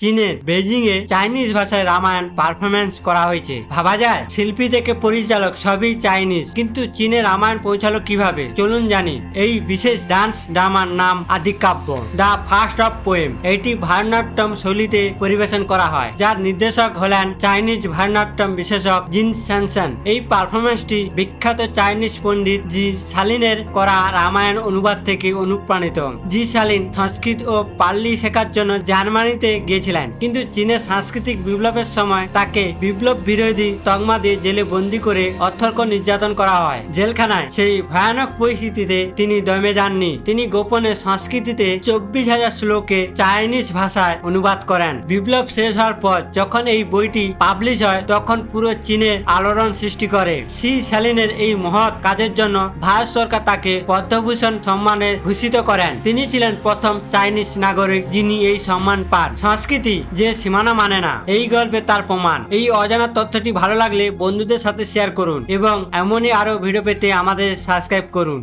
চীনের বেজিং এ চাইনিজ ভাষায় রামায়ণ পারফরমেন্স করা হয়েছে। ভাবা যায় শিল্পী থেকে পরিচালক সবই চাইনিজ, কিন্তু চীনে রামায়ণ পৌঁছালো কিভাবে চলুন জানি। এই বিশেষ ডান্স ড্রামার নাম আদিকাব্য, দ্য ফার্স্ট অফ পোয়েম। এটি ভারতনাট্যম শৈলীতে পরিবেশন করা হয়, যার নির্দেশক হলেন চাইনিজ ভারতনাট্যম বিশেষক জিন স্যানসন। এই পারফরমেন্সটি বিখ্যাত চাইনিজ পণ্ডিত জি শালিনের করা রামায়ণ অনুবাদ থেকে অনুপ্রাণিত। জি শালিন সংস্কৃত ও পার্লি শেখার জন্য জার্মানিতে গিয়েছিলেন, কিন্তু চীনের সাংস্কৃতিক বিপ্লবের সময় তাকে বিপ্লব বিরোধী তকমা দিয়ে জেলে বন্দী করে অথর্ক নির্যাতন করা হয়। জেলখানায় সেই ভয়ানক পরিস্থিতিতে তিনি দমে যাননি। তিনি গোপনে সংস্কৃতিতে 24,000 শ্লোকে চাইনিজ ভাষায় অনুবাদ করেন। বিপ্লব শেষ হওয়ার পর যখন এই বইটি পাবলিশ হয়, তখন পুরো চীনের আলোড়ন সৃষ্টি করে। সি শালিনের এই মহৎ কাজের জন্য ভারত সরকার তাকে পদ্মভূষণ সম্মানে ভূষিত করেন। তিনি ছিলেন প্রথম চাইনিজ নাগরিক যিনি এই সম্মান পান। সংস্কৃতি যে সীমানা মানে না, এই গল্পে তার প্রমাণ। এই অজানা তথ্যটি ভালো লাগলে বন্ধুদের সাথে শেয়ার করুন এবং এমনই আরো ভিডিও পেতে আমাদের সাবস্ক্রাইব করুন।